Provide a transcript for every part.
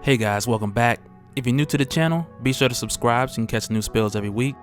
Hey guys, welcome back. If you're new to the channel, be sure to subscribe so you can catch new spills every week.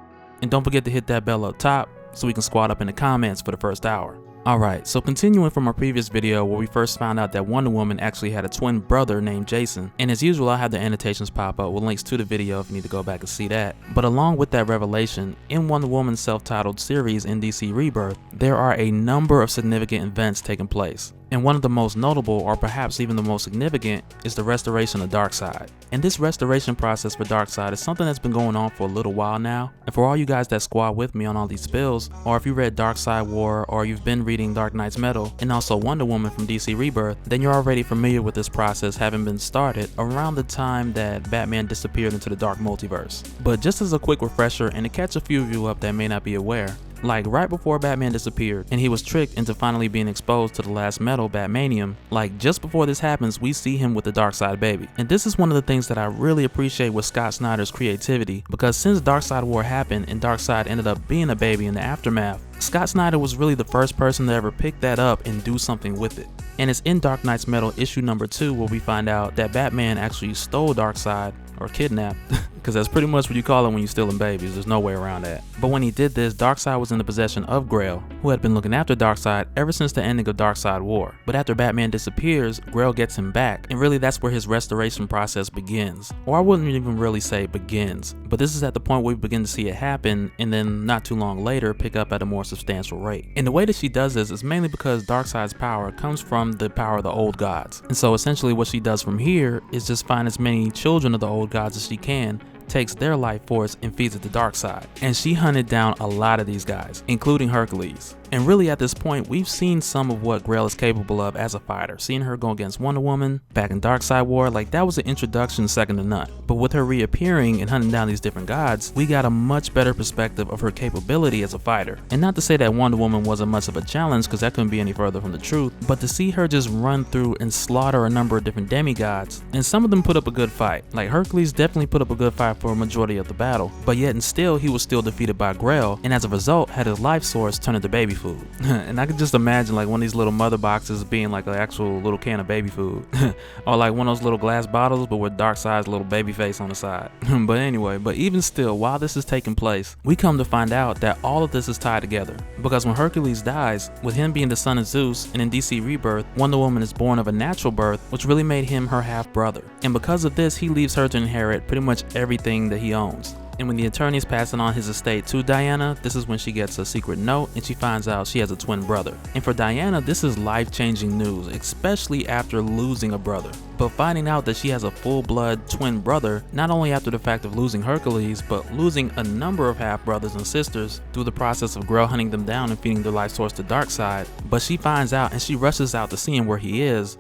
And don't forget to hit that bell up top so we can squad up in the comments for the first hour. Alright, so continuing from our previous video where we first found out that Wonder Woman actually had a twin brother named Jason, and as usual I have the annotations pop up with links to the video if you need to go back and see that. But along with that revelation, in Wonder Woman's self-titled series in DC Rebirth, there are a number of significant events taking place. And one of the most notable, or perhaps even the most significant, is the restoration of Darkseid. And this restoration process for Darkseid is something that's been going on for a little while now. And for all you guys that squad with me on all these spills, or if you read Darkseid War, or you've been reading Dark Knight's Metal, and also Wonder Woman from DC Rebirth, then you're already familiar with this process having been started around the time that Batman disappeared into the Dark Multiverse. But just as a quick refresher and to catch a few of you up that may not be aware, like right before Batman disappeared and he was tricked into finally being exposed to the last metal, Batmanium, like just before this happens we see him with the Darkseid baby. And this is one of the things that I really appreciate with Scott Snyder's creativity, because since Darkseid War happened and Darkseid ended up being a baby in the aftermath, Scott Snyder was really the first person to ever pick that up and do something with it. And it's in Dark Knight's Metal issue number 2 where we find out that Batman actually stole Darkseid, or kidnapped, because that's pretty much what you call it when you're stealing babies, there's no way around that. But when he did this, Darkseid was in the possession of Grail, who had been looking after Darkseid ever since the ending of Darkseid War. But after Batman disappears, Grail gets him back, and really that's where his restoration process begins. Or I wouldn't even really say begins, but this is at the point where we begin to see it happen, and then not too long later pick up at a more substantial rate. And the way that she does this is mainly because Darkseid's power comes from the power of the old gods. And so essentially what she does from here is just find as many children of the old gods as she can, takes their life force and feeds it to Darkseid. And she hunted down a lot of these guys, including Hercules. And really at this point, we've seen some of what Grail is capable of as a fighter. Seeing her go against Wonder Woman back in Darkseid War, like that was an introduction second to none. But with her reappearing and hunting down these different gods, we got a much better perspective of her capability as a fighter. And not to say that Wonder Woman wasn't much of a challenge, because that couldn't be any further from the truth, but to see her just run through and slaughter a number of different demigods, and some of them put up a good fight. Like Hercules definitely put up a good fight for a majority of the battle, but yet and still he was still defeated by Grail, and as a result had his life source turn into baby food. And I could just imagine like one of these little mother boxes being like an actual little can of baby food, or like one of those little glass bottles but with Darkseid's little baby face on the side. But anyway, but even still, while this is taking place, we come to find out that all of this is tied together, because when Hercules dies, with him being the son of Zeus, and in DC Rebirth, Wonder Woman is born of a natural birth, which really made him her half brother. And because of this, he leaves her to inherit pretty much everything that he owns. And when the attorney is passing on his estate to Diana, this is when she gets a secret note and she finds out she has a twin brother. And for Diana, this is life-changing news, especially after losing a brother. But finding out that she has a full-blood twin brother, not only after the fact of losing Hercules, but losing a number of half-brothers and sisters through the process of Grail hunting them down and feeding their life source to Darkseid. But she finds out and she rushes out to see him where he is,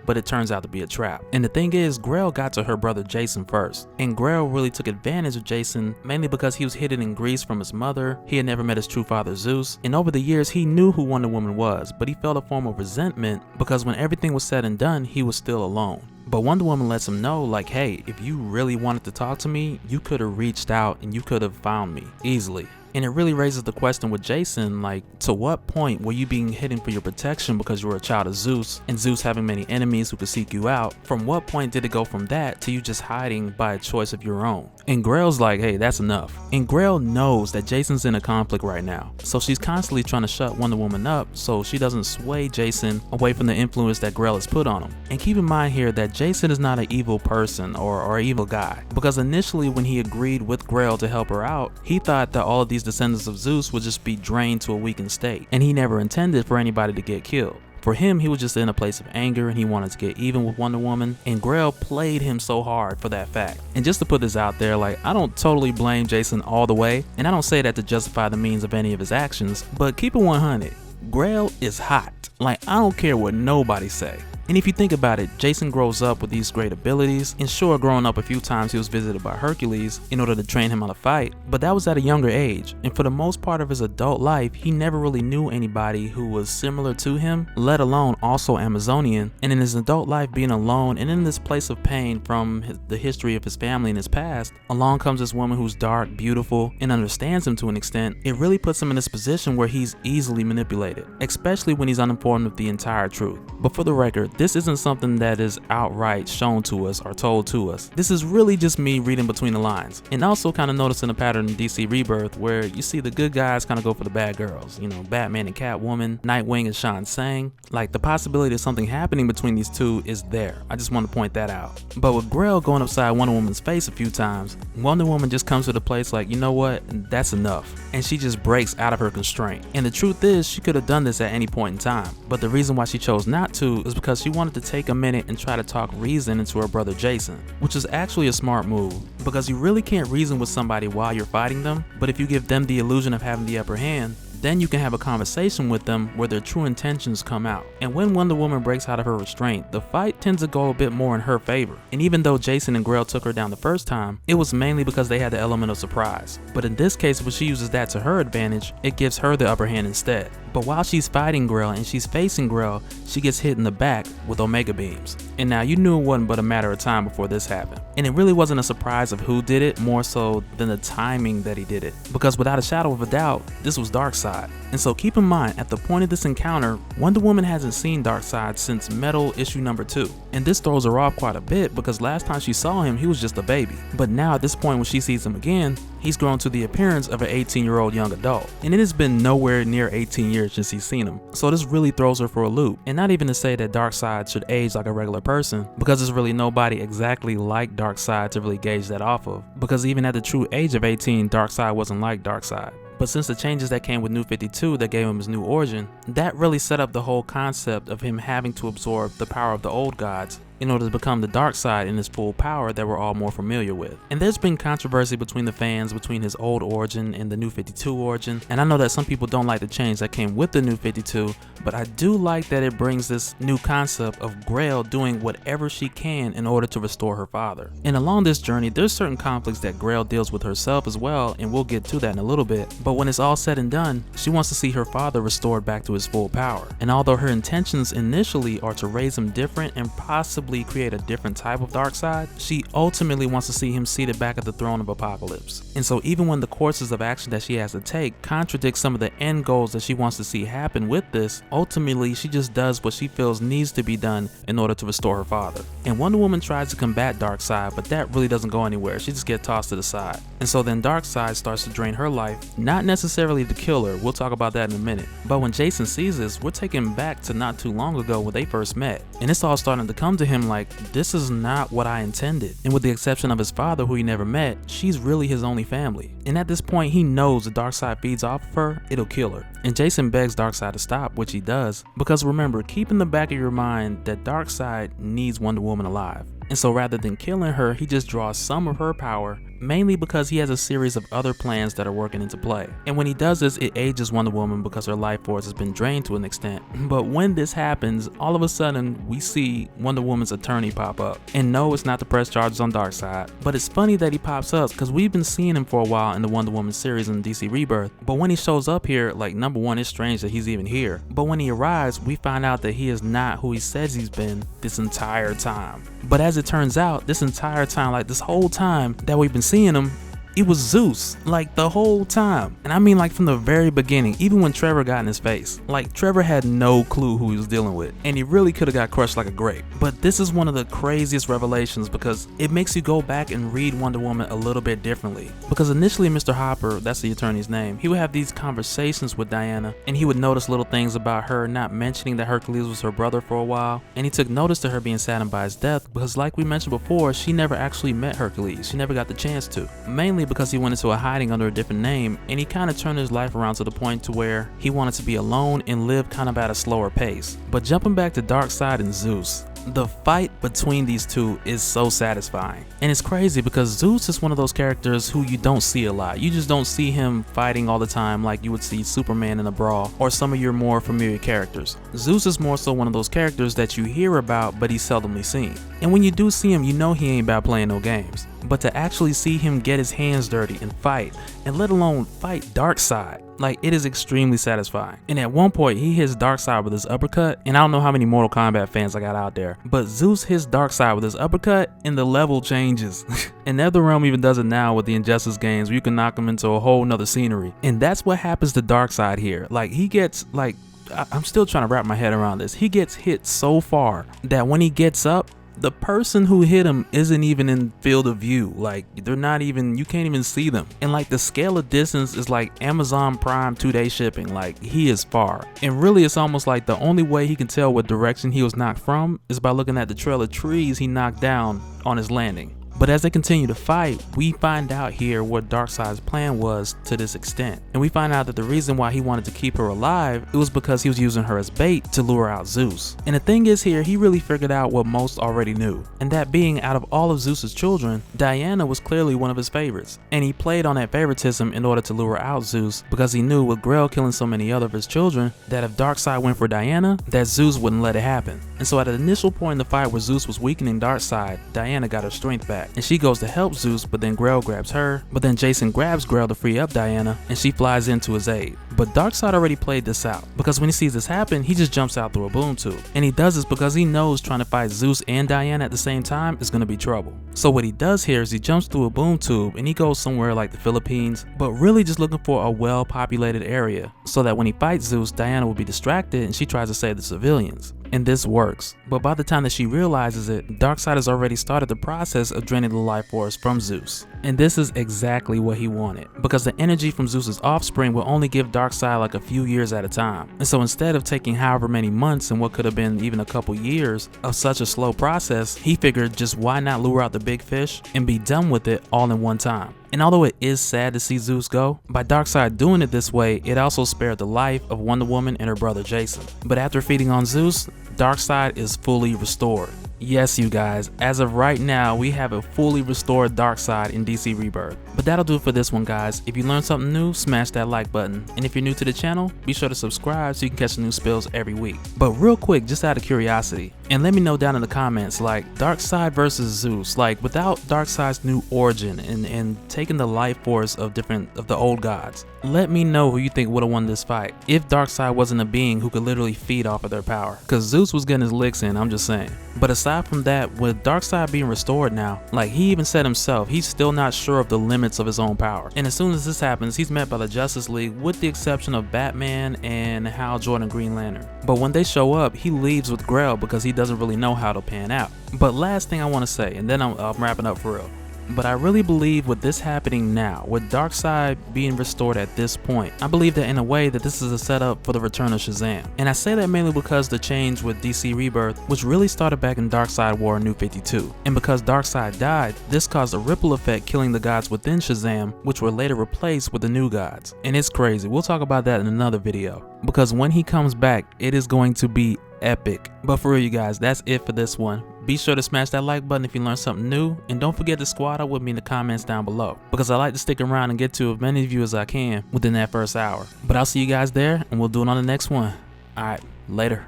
but it turns out to be a trap. And the thing is, Grail got to her brother Jason first, and Grail really took advantage of Jason mainly because he was hidden in Greece from his mother. He had never met his true father Zeus, and over the years he knew who Wonder Woman was, but he felt a form of resentment because when everything was said and done, he was still alone. But Wonder Woman lets him know like, hey, if you really wanted to talk to me, you could have reached out and you could have found me easily. And it really raises the question with Jason, like, to what point were you being hidden for your protection because you were a child of Zeus, and Zeus having many enemies who could seek you out? From what point did it go from that to you just hiding by a choice of your own? And Grail's like, hey, that's enough. And Grail knows that Jason's in a conflict right now, so she's constantly trying to shut Wonder Woman up so she doesn't sway Jason away from the influence that Grail has put on him. And keep in mind here that Jason is not an evil person or an evil guy, because initially when he agreed with Grail to help her out, he thought that all of these descendants of Zeus would just be drained to a weakened state, and he never intended for anybody to get killed. For him, he was just in a place of anger and he wanted to get even with Wonder Woman, and Grail played him so hard for that fact. And just to put this out there, like, I don't totally blame Jason all the way, and I don't say that to justify the means of any of his actions, but keep it 100, Grail is hot. Like, I don't care what nobody say. And if you think about it, Jason grows up with these great abilities, and sure, growing up a few times he was visited by Hercules in order to train him how to fight, but that was at a younger age, and for the most part of his adult life, he never really knew anybody who was similar to him, let alone also Amazonian. And in his adult life, being alone and in this place of pain from the history of his family and his past, along comes this woman who's dark, beautiful, and understands him to an extent. It really puts him in this position where he's easily manipulated, especially when he's uninformed of the entire truth. But for the record, this isn't something that is outright shown to us or told to us. This is really just me reading between the lines, and also kind of noticing a pattern in DC Rebirth where you see the good guys kind of go for the bad girls. You know, Batman and Catwoman, Nightwing and Shan Sang. Like, the possibility of something happening between these two is there. I just want to point that out. But with Grail going upside Wonder Woman's face a few times, Wonder Woman just comes to the place like, you know what, that's enough. And she just breaks out of her constraint. And the truth is, she could have done this at any point in time. But the reason why she chose not to is because she wanted to take a minute and try to talk reason into her brother Jason, which is actually a smart move, because you really can't reason with somebody while you're fighting them, but if you give them the illusion of having the upper hand, then you can have a conversation with them where their true intentions come out. And when Wonder Woman breaks out of her restraint, the fight tends to go a bit more in her favor. And even though Jason and Grail took her down the first time, it was mainly because they had the element of surprise. But in this case, when she uses that to her advantage, it gives her the upper hand instead. But while she's fighting Grail and she's facing Grail, she gets hit in the back with Omega beams. And now you knew it wasn't but a matter of time before this happened. And it really wasn't a surprise of who did it, more so than the timing that he did it. Because without a shadow of a doubt, this was Darkseid. And so keep in mind, at the point of this encounter, Wonder Woman hasn't seen Darkseid since Metal issue number 2. And this throws her off quite a bit because last time she saw him, he was just a baby. But now at this point when she sees him again, he's grown to the appearance of an 18-year-old young adult. And it has been nowhere near 18 years since he's seen him. So this really throws her for a loop. And not even to say that Darkseid should age like a regular person, because there's really nobody exactly like Darkseid to really gauge that off of. Because even at the true age of 18, Darkseid wasn't like Darkseid. But since the changes that came with New 52 that gave him his new origin, that really set up the whole concept of him having to absorb the power of the old gods in order to become the Darkseid in his full power that we're all more familiar with. And there's been controversy between the fans between his old origin and the New 52 origin, and I know that some people don't like the change that came with the New 52, but I do like that it brings this new concept of Grail doing whatever she can in order to restore her father. And along this journey, there's certain conflicts that Grail deals with herself as well, and we'll get to that in a little bit. But when it's all said and done, she wants to see her father restored back to his full power. And although her intentions initially are to raise him different and possibly create a different type of Darkseid, she ultimately wants to see him seated back at the throne of Apocalypse. And so even when the courses of action that she has to take contradict some of the end goals that she wants to see happen with this, ultimately she just does what she feels needs to be done in order to restore her father. And Wonder Woman tries to combat Darkseid, but that really doesn't go anywhere. She just gets tossed to the side. And so then Darkseid starts to drain her life, not necessarily to kill her, we'll talk about that in a minute. But when Jason sees this, we're taken back to not too long ago when they first met. And it's all starting to come to him like, this is not what I intended. And with the exception of his father, who he never met, she's really his only family. And at this point, he knows the Darkseid feeds off of her, it'll kill her. And Jason begs Darkseid to stop, which he does, because remember, keep in the back of your mind that Darkseid needs Wonder Woman alive. And so rather than killing her, he just draws some of her power, mainly because he has a series of other plans that are working into play. And when he does this, it ages Wonder Woman because her life force has been drained to an extent. But when this happens, all of a sudden we see Wonder Woman's attorney pop up. And no, it's not to press charges on Darkseid, but it's funny that he pops up because we've been seeing him for a while in the Wonder Woman series in DC Rebirth. But when he shows up here, like, number one, it's strange that he's even here. But when he arrives, we find out that he is not who he says he's been this entire time. But as it turns out, this entire time, like this whole time that we've been seeing him, it was Zeus, like the whole time. And I mean, like from the very beginning, even when Trevor got in his face, like Trevor had no clue who he was dealing with, and he really could have got crushed like a grape. But this is one of the craziest revelations because it makes you go back and read Wonder Woman a little bit differently. Because initially Mr. Hopper, that's the attorney's name, he would have these conversations with Diana, and he would notice little things about her not mentioning that Hercules was her brother for a while, and he took notice to her being saddened by his death because, like we mentioned before, she never actually met Hercules. She never got the chance to, mainly because he went into a hiding under a different name, and he kind of turned his life around to the point to where he wanted to be alone and live kind of at a slower pace. But jumping back to Darkseid and Zeus, the fight between these two is so satisfying. And it's crazy because Zeus is one of those characters who you don't see a lot. You just don't see him fighting all the time like you would see Superman in a brawl or some of your more familiar characters. Zeus is more so one of those characters that you hear about but he's seldomly seen. And when you do see him, you know he ain't about playing no games. But to actually see him get his hands dirty and fight, and let alone fight Darkseid, like, it is extremely satisfying. And at one point, he hits Darkseid with his uppercut, and I don't know how many Mortal Kombat fans I got out there, but Zeus hits Darkseid with his uppercut, and the level changes. And NetherRealm even does it now with the Injustice games, where you can knock him into a whole nother scenery. And that's what happens to Darkseid here. Like, he gets, like, I'm still trying to wrap my head around this. He gets hit so far that when he gets up, the person who hit him isn't even in field of view. Like, they're not even, you can't even see them. And like, the scale of distance is like Amazon Prime 2-day shipping. Like, he is far. And really, it's almost like the only way he can tell what direction he was knocked from is by looking at the trail of trees he knocked down on his landing. But as they continue to fight, we find out here what Darkseid's plan was to this extent. And we find out that the reason why he wanted to keep her alive, it was because he was using her as bait to lure out Zeus. And the thing is here, he really figured out what most already knew. And that being, out of all of Zeus's children, Diana was clearly one of his favorites. And he played on that favoritism in order to lure out Zeus, because he knew with Grail killing so many other of his children, that if Darkseid went for Diana, that Zeus wouldn't let it happen. And so at the initial point in the fight where Zeus was weakening Darkseid, Diana got her strength back. And she goes to help Zeus, but then Grail grabs her. But then Jason grabs Grail to free up Diana, and she flies in to his aid. But Darkseid already played this out, because when he sees this happen, he just jumps out through a boom tube. And he does this because he knows trying to fight Zeus and Diana at the same time is going to be trouble. So what he does here is he jumps through a boom tube and he goes somewhere like the Philippines, but really just looking for a well-populated area, so that when he fights Zeus, Diana will be distracted and she tries to save the civilians. And this works, but by the time that she realizes it, Darkseid has already started the process of draining the life force from Zeus. And this is exactly what he wanted, because the energy from Zeus's offspring will only give Darkseid like a few years at a time. And so instead of taking however many months and what could have been even a couple years of such a slow process, he figured just why not lure out the big fish and be done with it all in one time. And although it is sad to see Zeus go, by Darkseid doing it this way, it also spared the life of Wonder Woman and her brother Jason. But after feeding on Zeus, Darkseid is fully restored. Yes, you guys, as of right now, we have a fully restored Darkseid in DC Rebirth. But that'll do it for this one, guys. If you learned something new, smash that like button. And if you're new to the channel, be sure to subscribe so you can catch the new spills every week. But real quick, just out of curiosity, and let me know down in the comments, like, Darkseid versus Zeus, like, without Darkseid's new origin and taking the life force of the old gods, let me know who you think would have won this fight if Darkseid wasn't a being who could literally feed off of their power. Because Zeus was getting his licks in, I'm just saying. But aside from that, with Darkseid being restored now, like, he even said himself, he's still not sure of the limits of his own power. And as soon as this happens, he's met by the Justice League, with the exception of Batman and Hal Jordan Green Lantern. But when they show up, he leaves with Grail because he doesn't really know how to pan out. But last thing I want to say, and then I'm wrapping up for real. But I really believe with this happening now, with Darkseid being restored at this point, I believe that in a way that this is a setup for the return of Shazam. And I say that mainly because the change with DC Rebirth, which really started back in Darkseid War New 52. And because Darkseid died, this caused a ripple effect killing the gods within Shazam, which were later replaced with the new gods. And it's crazy, we'll talk about that in another video. Because when he comes back, it is going to be epic. But for real, you guys, that's it for this one. Be sure to smash that like button if you learned something new, and don't forget to squad up with me in the comments down below, because I like to stick around and get to as many of you as I can within that first hour. But I'll see you guys there, and we'll do it on the next one. Alright, later.